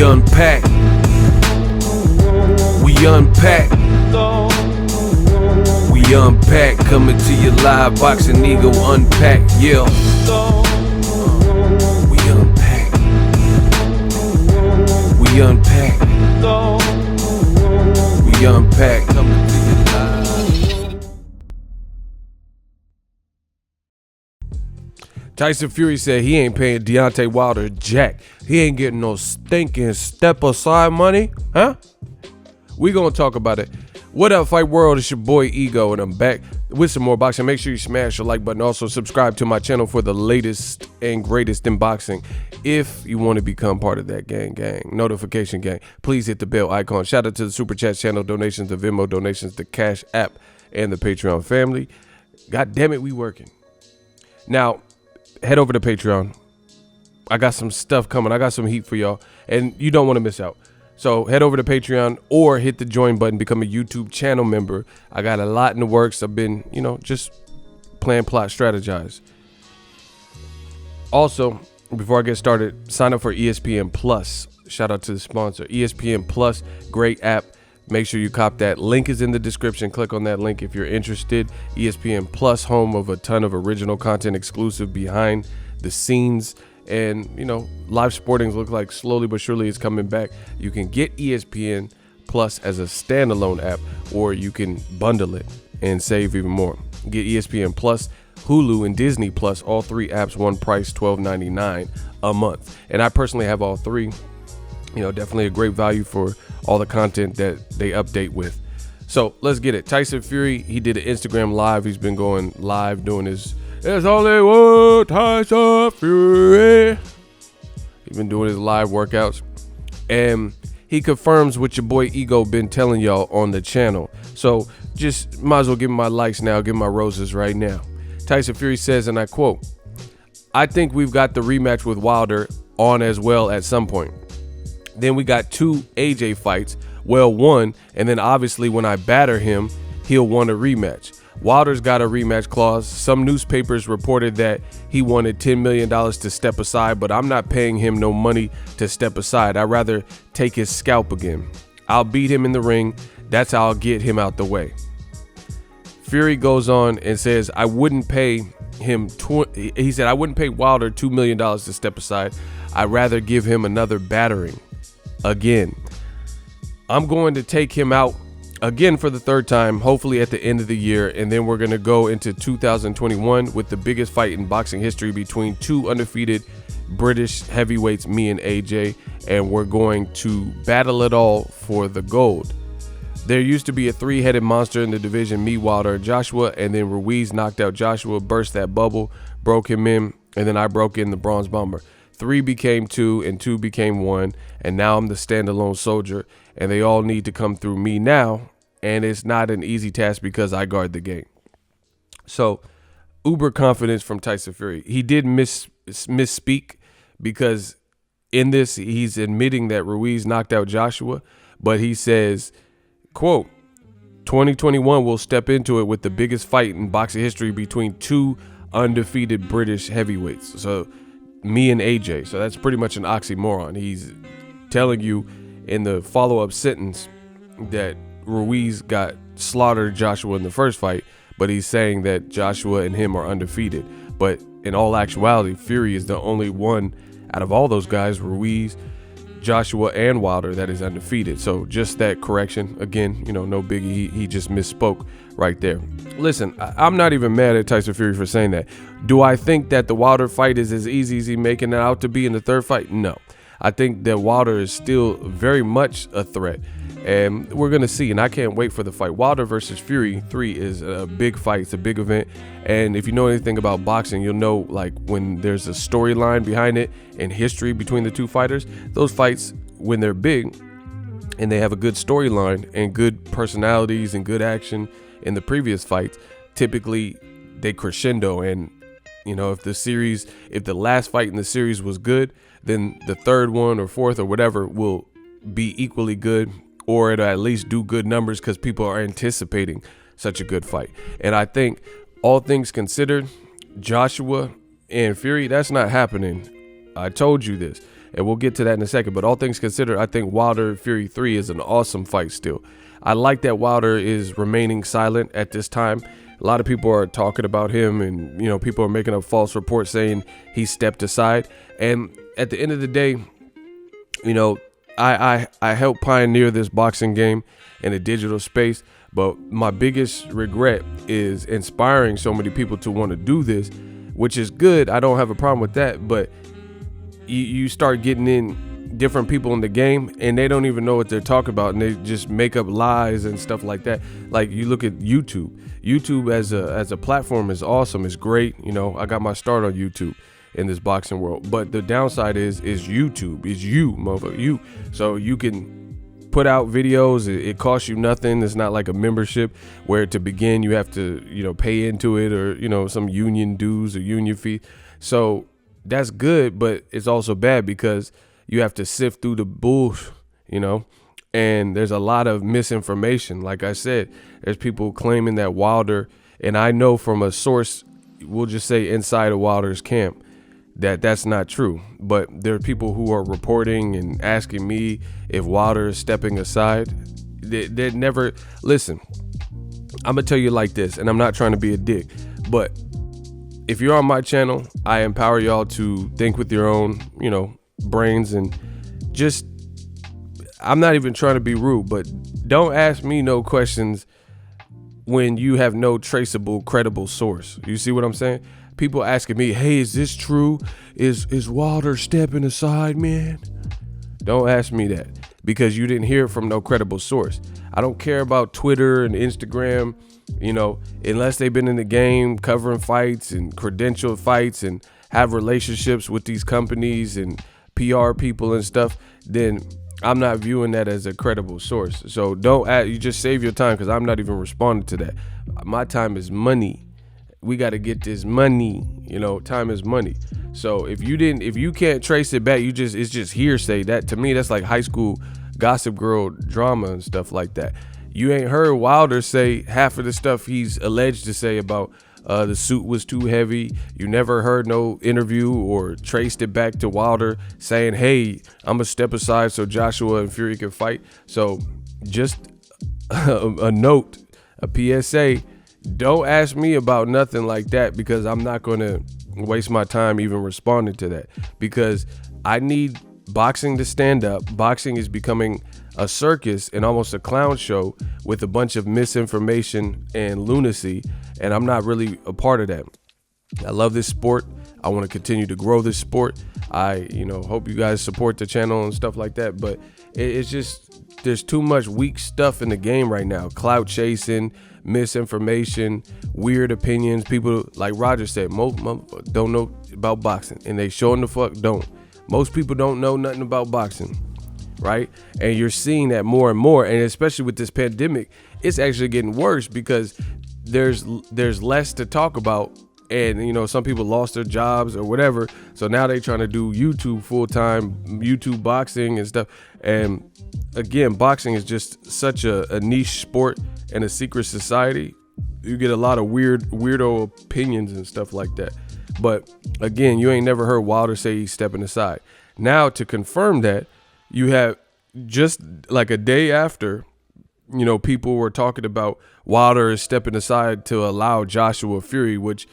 unpack. We unpack. We unpack. Coming to you live. Boxingego unpack. Yeah. We unpack. We unpack. We unpack. Coming to you live. Tyson Fury said he ain't paying Deontay Wilder jack. He ain't getting no stinking step aside money, huh? We gonna talk about it. What up, Fight World? It's your boy Ego, and I'm back with some more boxing. Make sure you smash the like button. Also, subscribe to my channel for the latest and greatest in boxing. If you want to become part of that gang, notification gang, please hit the bell icon. Shout out to the Super Chat channel donations, the Venmo donations, the Cash App, and the Patreon family. God damn it, we working. Now, head over to Patreon. I got some stuff coming. I got some heat for y'all, and you don't want to miss out. So head over to Patreon or hit the join button, become a YouTube channel member. I got a lot in the works. I've been, just plan, plot, strategize. Also, before I get started, sign up for ESPN Plus. Shout out to the sponsor, ESPN Plus, great app. Make sure you cop that. Link is in the description. Click on that link if you're interested. ESPN Plus, home of a ton of original content, exclusive behind the scenes. And, live sporting look like slowly but surely it's coming back. You can get ESPN Plus as a standalone app, or you can bundle it and save even more. Get ESPN Plus, Hulu, and Disney Plus, all three apps, one price, $12.99 a month. And I personally have all three. Definitely a great value for all the content that they update with. So let's get it. Tyson Fury, he did an Instagram live. He's been going live doing his "There's only one Tyson Fury." He's been doing his live workouts, and he confirms what your boy Ego been telling y'all on the channel. So just might as well give him my likes now, give him my roses right now. Tyson Fury says, and I quote, "I think we've got the rematch with Wilder on as well at some point. Then we got 2 AJ fights, well, one, and then obviously when I batter him, he'll want a rematch. Wilder's got a rematch clause. Some newspapers reported that he wanted $10 million to step aside, but I'm not paying him no money to step aside. I'd rather take his scalp again. I'll beat him in the ring. That's how I'll get him out the way." Fury goes on and says, I wouldn't pay Wilder $2 million to step aside. I'd rather give him another battering. Again, I'm going to take him out again for the third time, hopefully at the end of the year, and then we're going to go into 2021 with the biggest fight in boxing history between 2 undefeated British heavyweights, me and AJ, and we're going to battle it all for the gold. There used to be a 3-headed monster in the division, me, Wilder, and Joshua, and then Ruiz knocked out Joshua, burst that bubble, broke him in, and then I broke in the Bronze Bomber. 3 became 2 and 2 became 1, and now I'm the standalone soldier, and they all need to come through me now, and it's not an easy task because I guard the gate. So, uber confidence from Tyson Fury. He did misspeak because in this, he's admitting that Ruiz knocked out Joshua, but he says, quote, 2021 will step into it with the biggest fight in boxing history between 2 undefeated British heavyweights. So, me and AJ. So that's pretty much an oxymoron. He's telling you in the follow-up sentence that Ruiz got slaughtered Joshua in the first fight, but he's saying that Joshua and him are undefeated. But in all actuality, Fury is the only one out of all those guys, Ruiz, Joshua, and Wilder, that is undefeated. So just that correction. Again, no biggie. He just misspoke right there. Listen, I'm not even mad at Tyson Fury for saying that. Do I think that the Wilder fight is as easy as he making it out to be in the third fight? No. I think that Wilder is still very much a threat, and we're going to see, and I can't wait for the fight. Wilder versus Fury 3 is a big fight. It's a big event, and if you know anything about boxing, you'll know, like, when there's a storyline behind it and history between the two fighters, those fights, when they're big and they have a good storyline and good personalities and good action in the previous fights, typically they crescendo, and if the last fight in the series was good, then the third one or fourth or whatever will be equally good, or it'll at least do good numbers because people are anticipating such a good fight. And I think, all things considered, Joshua and Fury, that's not happening. I told you this. and we'll get to that in a second. But all things considered, I think Wilder Fury 3 is an awesome fight still. I like that Wilder is remaining silent at this time. A lot of people are talking about him, and people are making up false reports saying he stepped aside. And at the end of the day, I helped pioneer this boxing game in a digital space, but my biggest regret is inspiring so many people to want to do this, which is good. I don't have a problem with that, but you start getting in different people in the game and they don't even know what they're talking about, and they just make up lies and stuff like that. Like, you look at YouTube as a platform is awesome. It's great. I got my start on YouTube in this boxing world, but the downside is YouTube is you. So you can put out videos. It costs you nothing. It's not like a membership where to begin you have to pay into it, or some union dues or union fee. So that's good, but it's also bad because you have to sift through the bullshit, and there's a lot of misinformation. Like I said, there's people claiming that Wilder, and I know from a source, we'll just say inside of Wilder's camp, that's not true. But there are people who are reporting and asking me if Wilder is stepping aside. They never listen. I'm gonna tell you like this, and I'm not trying to be a dick, but if you're on my channel, I empower y'all to think with your own, brains, and just, I'm not even trying to be rude, but don't ask me no questions when you have no traceable, credible source. You see what I'm saying? People asking me, hey, is this true? Is Wilder stepping aside, man? Don't ask me that, because you didn't hear it from no credible source. I don't care about Twitter and Instagram, unless they've been in the game covering fights and credentialed fights and have relationships with these companies and PR people and stuff, then I'm not viewing that as a credible source. So you just save your time, because I'm not even responding to that. My time is money. We got to get this money. Time is money. So if you can't trace it back, it's just hearsay. That, to me, that's like high school Gossip Girl drama and stuff like that. You ain't heard Wilder say half of the stuff he's alleged to say about the suit was too heavy. You never heard no interview or traced it back to Wilder saying, hey, I'm gonna step aside so Joshua and Fury can fight. So just a note, a PSA, don't ask me about nothing like that, because I'm not going to waste my time even responding to that, because I need boxing to stand up. Boxing is becoming a circus and almost a clown show with a bunch of misinformation and lunacy, and I'm not really a part of that. I love this sport. I want to continue to grow this sport. I hope you guys support the channel and stuff like that, but it's just, there's too much weak stuff in the game right now. Clout chasing, misinformation, weird opinions. People, like Roger said, most don't know about boxing, and they showing the fuck don't. Most people don't know nothing about boxing, right? And you're seeing that more and more, and especially with this pandemic, it's actually getting worse because there's less to talk about, and some people lost their jobs or whatever, so now they're trying to do YouTube full-time, YouTube boxing and stuff. And again, boxing is just such a niche sport and a secret society. You get a lot of weirdo opinions and stuff like that. But again, you ain't never heard Wilder say he's stepping aside. Now, to confirm that, you have just like a day after, people were talking about Wilder is stepping aside to allow Joshua Fury, which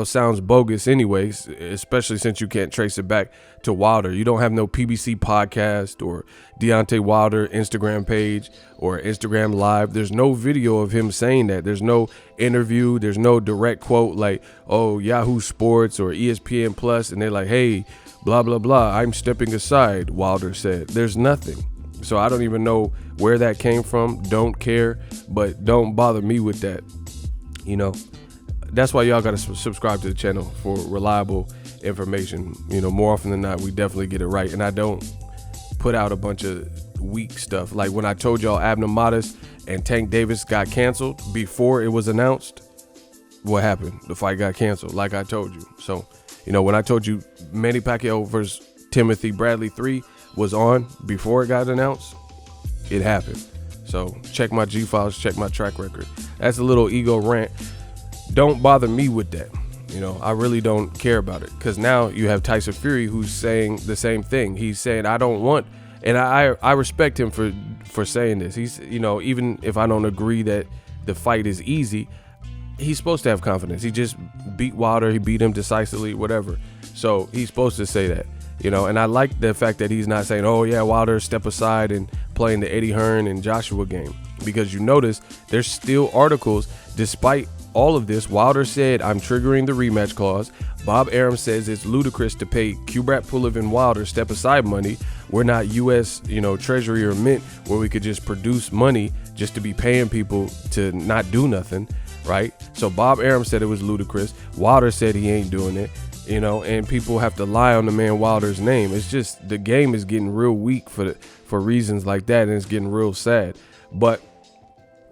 sounds bogus anyways, especially since you can't trace it back to Wilder. You don't have no PBC podcast or Deontay Wilder Instagram page or Instagram live. There's no video of him saying that. There's no interview. There's no direct quote like, oh, Yahoo Sports or ESPN Plus, and they're like, hey, blah, blah, blah, I'm stepping aside, Wilder said. There's nothing. So I don't even know where that came from. Don't care, but don't bother me with that. That's why y'all got to subscribe to the channel for reliable information. More often than not, we definitely get it right. And I don't put out a bunch of weak stuff. Like when I told y'all Abner Modest and Tank Davis got canceled before it was announced, what happened? The fight got canceled, like I told you. So, when I told you Manny Pacquiao versus Timothy Bradley 3 was on before it got announced, it happened. So check my G-files, check my track record. That's a little ego rant. Don't bother me with that. I really don't care about it, because now you have Tyson Fury who's saying the same thing. He's saying, I don't want, and I respect him for saying this. He's, even if I don't agree that the fight is easy, he's supposed to have confidence. He just beat Wilder. He beat him decisively, whatever. So he's supposed to say that, and I like the fact that he's not saying, oh yeah, Wilder, step aside and playing the Eddie Hearn and Joshua game, because you notice there's still articles despite all of this. Wilder said, I'm triggering the rematch clause. Bob Arum says it's ludicrous to pay Kubrat Pulev and Wilder step aside money. We're not U.S. Treasury or Mint where we could just produce money just to be paying people to not do nothing, right? So Bob Arum said it was ludicrous. Wilder said he ain't doing it, and people have to lie on the man Wilder's name. It's just the game is getting real weak for reasons like that, and it's getting real sad. But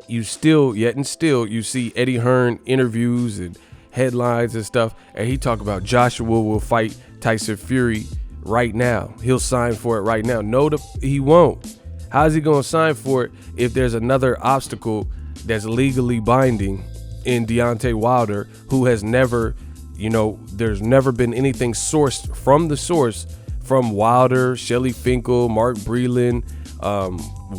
you still see Eddie Hearn interviews and headlines and stuff, and he talk about Joshua will fight Tyson Fury right now. He'll sign for it right now. No, he won't. How's he gonna sign for it if there's another obstacle that's legally binding in Deontay Wilder, who has never, there's never been anything sourced from the source from Wilder, Shelley Finkel, Mark Breland,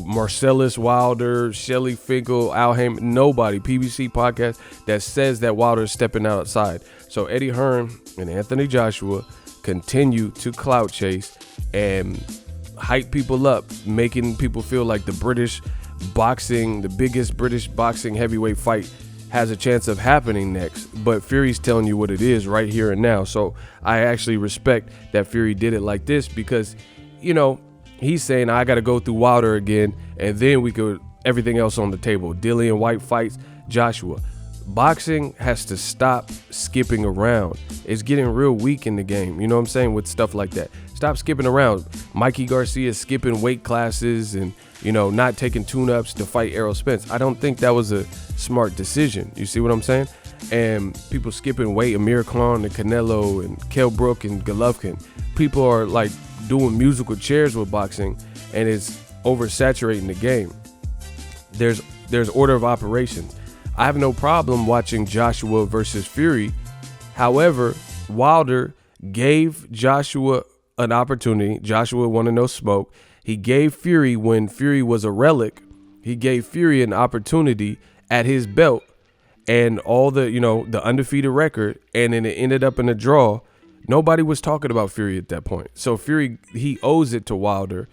Marcellus Wilder, Shelley Finkel, Al Heyman, nobody, PBC podcast, that says that Wilder is stepping outside. So Eddie Hearn and Anthony Joshua continue to clout chase and hype people up, making people feel like the biggest British boxing heavyweight fight has a chance of happening next. But Fury's telling you what it is right here and now. So I actually respect that Fury did it like this, because, he's saying, I got to go through Wilder again, and then we could, everything else on the table. Dillian White fights Joshua. Boxing has to stop skipping around. It's getting real weak in the game, you know what I'm saying, with stuff like that. Stop skipping around. Mikey Garcia skipping weight classes and, not taking tune-ups to fight Errol Spence. I don't think that was a smart decision. You see what I'm saying? And people skipping weight, Amir Khan and Canelo and Kell Brook and Golovkin. People are like doing musical chairs with boxing, and it's oversaturating the game. There's order of operations. I have no problem watching Joshua versus Fury. However, Wilder gave Joshua an opportunity. Joshua wanted no smoke. He gave Fury, when Fury was a relic, he gave Fury an opportunity at his belt and all the, the undefeated record, and then it ended up in a draw. Nobody was talking about Fury at that point. So Fury, he owes it to Wilder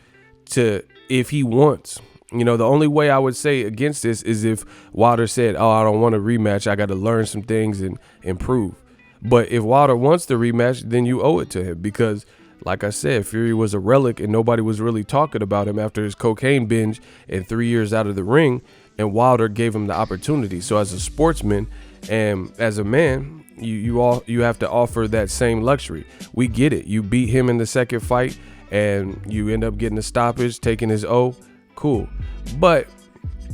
to, if he wants. The only way I would say against this is if Wilder said, oh, I don't want a rematch. I got to learn some things and improve. But if Wilder wants the rematch, then you owe it to him, because, like I said, Fury was a relic and nobody was really talking about him after his cocaine binge and 3 years out of the ring, and Wilder gave him the opportunity. So as a sportsman and as a man, you have to offer that same luxury. We get it. You beat him in the second fight and you end up getting a stoppage, taking his O. Cool. But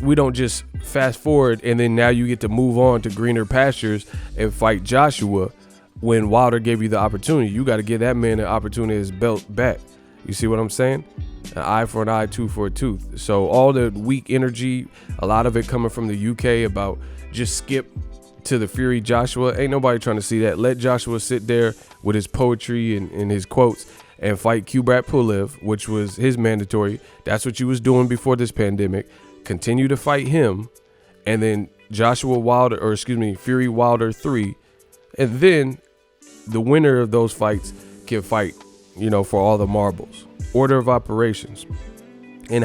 we don't just fast forward and then now you get to move on to greener pastures and fight Joshua when Wilder gave you the opportunity. You got to give that man an opportunity, his belt back. You see what I'm saying? An eye for an eye, tooth for a tooth. So all the weak energy, a lot of it coming from the UK about just skip to the Fury Joshua. Ain't nobody trying to see that. Let Joshua sit there with his poetry and his quotes and fight Kubrat Pulev, which was his mandatory. That's what you was doing before this pandemic. Continue to fight him, and then Fury Wilder 3, and then the winner of those fights can fight, for all the marbles. Order of operations. And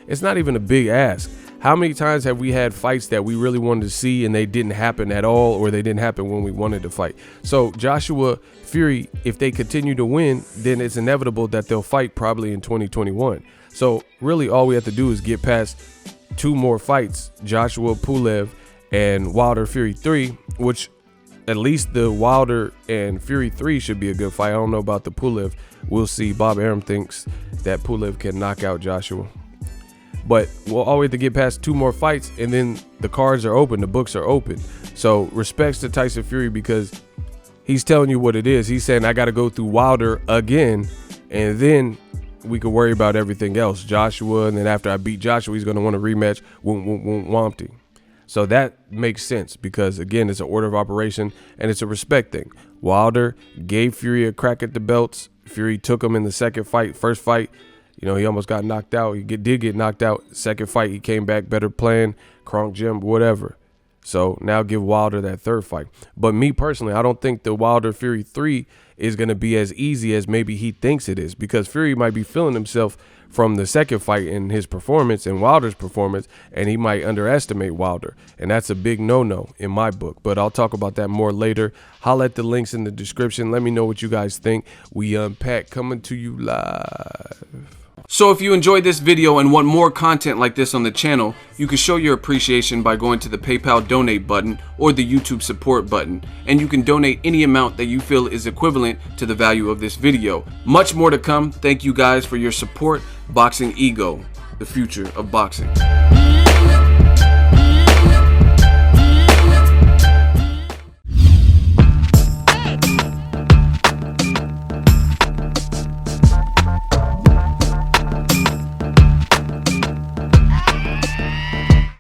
it's not even a big ask. How many times have we had fights that we really wanted to see and they didn't happen at all, or they didn't happen when we wanted to fight? So Joshua Fury, if they continue to win, then it's inevitable that they'll fight probably in 2021. So really all we have to do is get past 2 more fights, Joshua Pulev and Wilder Fury 3, which at least the Wilder and Fury 3 should be a good fight. I don't know about the Pulev. We'll see. Bob Arum thinks that Pulev can knock out Joshua. But we'll always have to get past 2 more fights, and then the cards are open, the books are open. So respects to Tyson Fury, because he's telling you what it is. He's saying, I got to go through Wilder again, and then we could worry about everything else. Joshua, and then after I beat Joshua, he's going to want a rematch. Wompty. So that makes sense because, again, it's an order of operation and it's a respect thing. Wilder gave Fury a crack at the belts. Fury took him in the second fight. First fight, you know, he almost got knocked out. He did get knocked out. Second fight, he came back better playing, Kronk Gym, whatever. So now give Wilder that third fight. But me personally, I don't think the Wilder Fury 3 is going to be as easy as maybe he thinks it is, because Fury might be feeling himself from the second fight in his performance and Wilder's performance, and he might underestimate Wilder. And that's a big no-no in my book. But I'll talk about that more later. Holla at the links in the description. Let me know what you guys think. We Unpack coming to you live. So if you enjoyed this video and want more content like this on the channel, you can show your appreciation by going to the PayPal donate button or the YouTube support button, and you can donate any amount that you feel is equivalent to the value of this video. Much more to come. Thank you guys for your support. Boxingego, the future of boxing.